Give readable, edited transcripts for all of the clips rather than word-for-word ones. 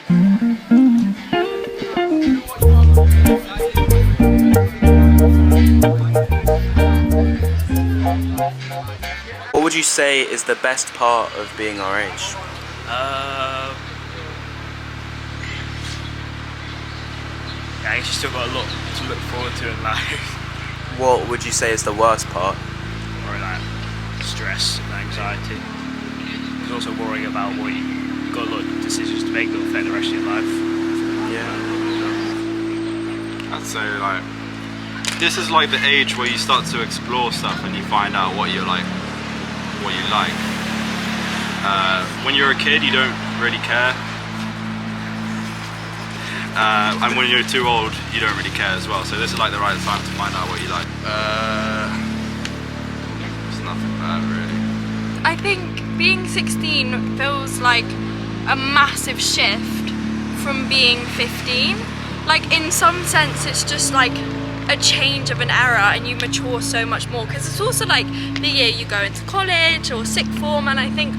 What would you say is the best part of being our age? I guess you still got a lot to look forward to in life. What would you say is the worst part? Or like stress and anxiety. There's also worrying about what you've got a lot of decisions to make that will affect the rest of your life. Yeah. I'd say like this is like the age where you start to explore stuff and you find out what you like. When you're a kid, you don't really care, and when you're too old, you don't really care as well. So this is like the right time to find out what you like. It's nothing bad really. I think being 16 feels like a massive shift from being 15. Like in some sense it's just like a change of an era and you mature so much more, because it's also like the year you go into college or sixth form, and I think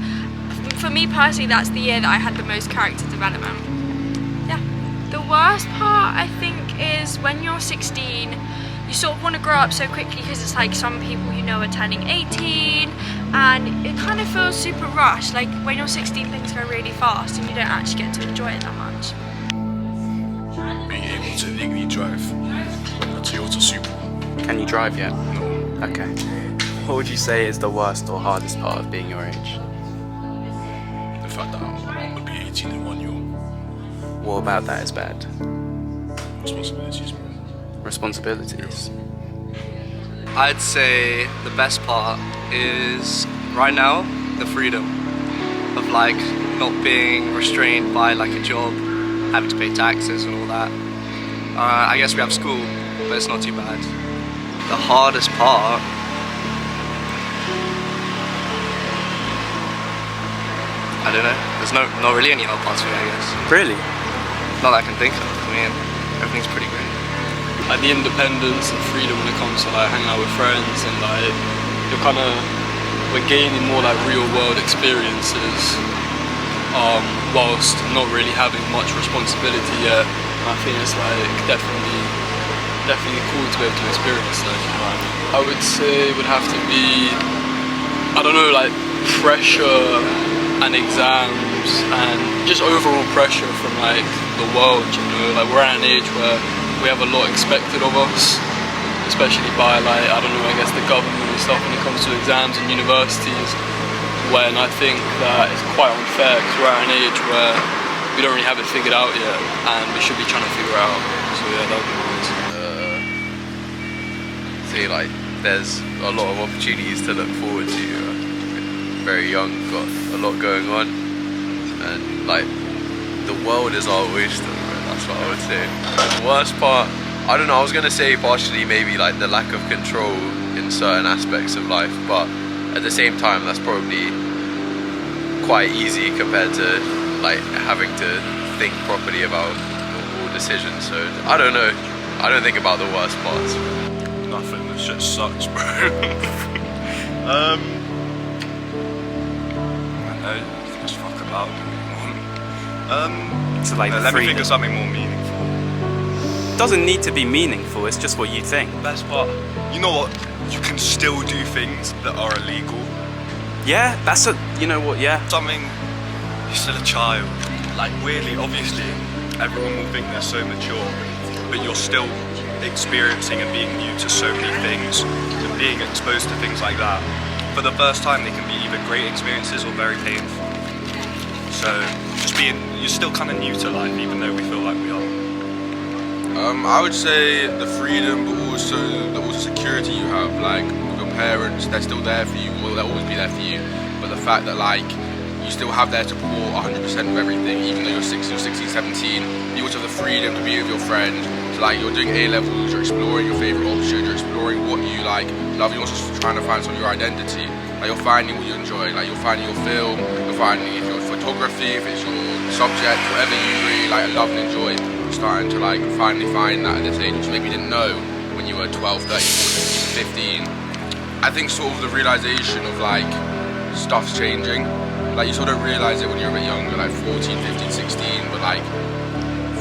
for me personally that's the year that I had the most character development. Yeah. The worst part I think is when you're 16 you sort of want to grow up so quickly, because it's like some people you know are turning 18 and it kind of feels super rushed. Like when you're 16 things go really fast and you don't actually get to enjoy it that much. Being able to legally drive a Toyota Supra. Can you drive yet? No. Okay. What would you say is the worst or hardest part of being your age? The fact that I'm gonna be 18 in 1 year. What about that is bad? Responsibilities, bro. Responsibilities. I'd say the best part is right now the freedom of like not being restrained by like a job, having to pay taxes and all that. I guess we have school, but it's not too bad. The hardest part, I don't know. There's not really any hard parts for me, I guess. Really? Not that I can think of. I mean, everything's pretty great. Like the independence and freedom when it comes to like hanging out with friends, and like we're gaining more like real world experiences whilst not really having much responsibility yet. I think it's like definitely cool to be able to experience that, you know what I mean? I would say it would have to be, I don't know, like pressure and exams and just overall pressure from like the world, you know? Like we're at an age where we have a lot expected of us, especially by like, I don't know, I guess the government and stuff when it comes to exams and universities, when I think that it's quite unfair because we're at an age where we don't really have it figured out yet and we should be trying to figure it out. So yeah, that would be nice. Say like there's a lot of opportunities to look forward to. Very young, got a lot going on, and like the world is our oyster. That's what I would say. The worst part, I don't know, I was gonna say partially maybe like the lack of control in certain aspects of life, but at the same time that's probably quite easy compared to like having to think properly about all decisions. So I don't know, I don't think about the worst parts. Nothing, this shit sucks, bro. I don't know, just fuck about. So like let me freedom. think of something more meaningful. Doesn't need to be meaningful, it's just what you think. Best part, you know what? You can still do things that are illegal. Yeah, that's a, you know what, yeah. Something, you're still a child. Like weirdly, obviously, everyone will think they're so mature, but you're still experiencing and being new to so many things, and being exposed to things like that. For the first time, they can be either great experiences or very painful. So, just you're still kind of new to life, even though we feel like we are. I would say the freedom, but also the security you have. Like with your parents, they're still there for you. Will they'll always be there for you. But the fact that like you still have their support 100% of everything, even though you're 16, 17. You also have the freedom to be with your friend. So like you're doing A levels, you're exploring your favorite option, you're exploring what you like, love. You're also trying to find some of your identity. Like you're finding what you enjoy. Like you're finding your film. You're finding if your photography, if it's your subject, whatever you really like, love and enjoy. Starting to like finally find that at this age, which maybe you didn't know when you were 12, 13, 14, 15. I think sort of the realization of like stuff's changing. Like you sort of realize it when you're a bit younger, like 14, 15, 16, but like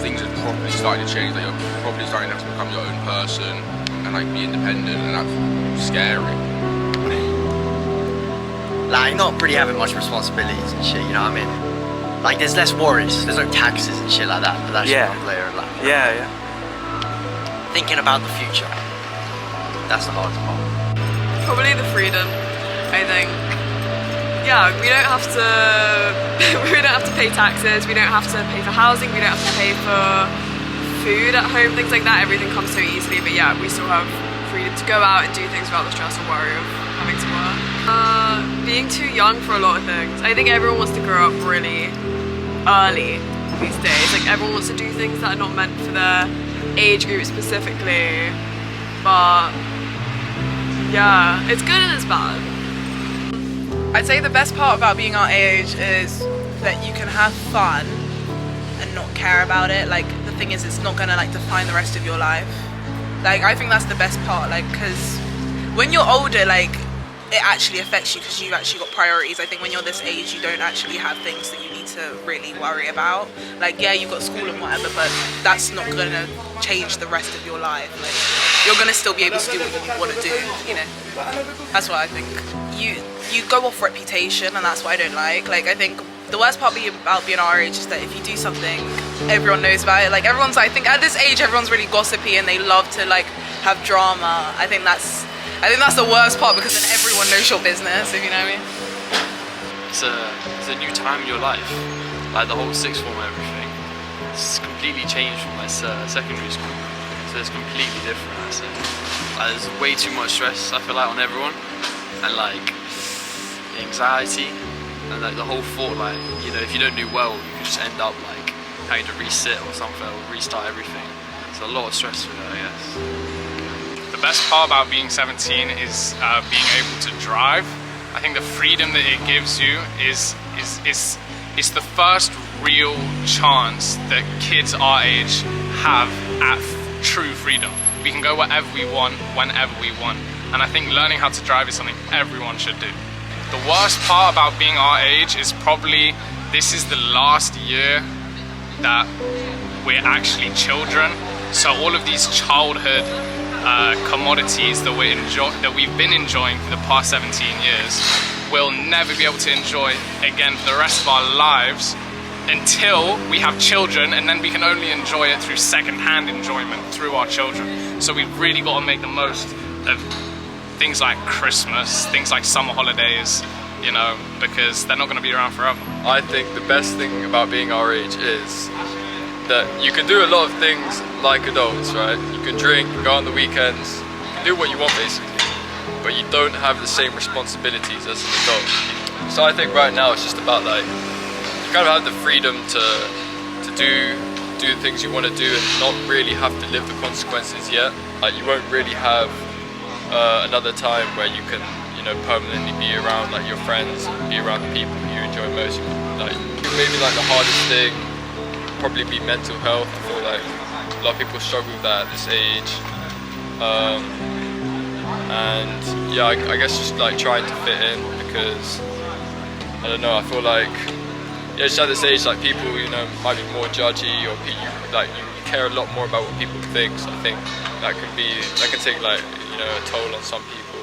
things are properly starting to change. Like you're probably starting to have to become your own person and like be independent, and that's scary. Like not really having much responsibilities and shit, you know what I mean? Like there's less worries, there's no taxes and shit like that, but that's just one layer of life. Yeah. Thinking about the future, that's the hardest part. Probably the freedom, I think. Yeah, we don't have to pay taxes, we don't have to pay for housing, we don't have to pay for food at home, things like that. Everything comes so easily, but yeah, we still have freedom to go out and do things without the stress or worry of having to work. Being too young for a lot of things. I think everyone wants to grow up really early these days. Like everyone wants to do things that are not meant for their age group specifically. But yeah, it's good and it's bad. I'd say the best part about being our age is that you can have fun and not care about it. Like the thing is, it's not gonna like define the rest of your life. Like I think that's the best part. Like because when you're older, like it actually affects you because you've actually got priorities. I think when you're this age, you don't actually have things that you need to really worry about. Like yeah, you've got school and whatever, but that's not gonna change the rest of your life. Like you're gonna still be able to do what you want to do. You know, that's what I think. You go off reputation, and that's what I don't like. Like I think the worst part about being our age is that if you do something, everyone knows about it. Like I think at this age, everyone's really gossipy and they love to like have drama. I think that's the worst part because then everyone knows your business, if you know what I mean. It's a new time in your life, like the whole sixth form and everything. It's completely changed from my secondary school, so it's completely different. There's way too much stress, I feel like, on everyone, and like the anxiety and like the whole thought, like, you know, if you don't do well, you can just end up like having to resit or something or restart everything. It's a lot of stress with it, I guess. The best part about being 17 is being able to drive. I think the freedom that it gives you is the first real chance that kids our age have at true freedom. We can go wherever we want, whenever we want. And I think learning how to drive is something everyone should do. The worst part about being our age is probably this is the last year that we're actually children. So all of these childhood commodities that we've been enjoying for the past 17 years, we'll never be able to enjoy again for the rest of our lives until we have children, and then we can only enjoy it through second-hand enjoyment through our children. So we've really got to make the most of things like Christmas, things like summer holidays, you know, because they're not going to be around forever. I think the best thing about being our age is that you can do a lot of things like adults, right? You can drink, go on the weekends, you can do what you want basically, but you don't have the same responsibilities as an adult. So I think right now it's just about like, you kind of have the freedom to do the things you want to do and not really have to live the consequences yet. Like you won't really have another time where you can, you know, permanently be around like your friends, be around the people you enjoy most. Like maybe like the hardest thing probably be mental health. I feel like a lot of people struggle with that at this age. And yeah, I guess just like trying to fit in, because I don't know, I feel like yeah, just at this age, like people, you know, might be more judgy, or like you care a lot more about what people think. So I think that can take like, you know, a toll on some people.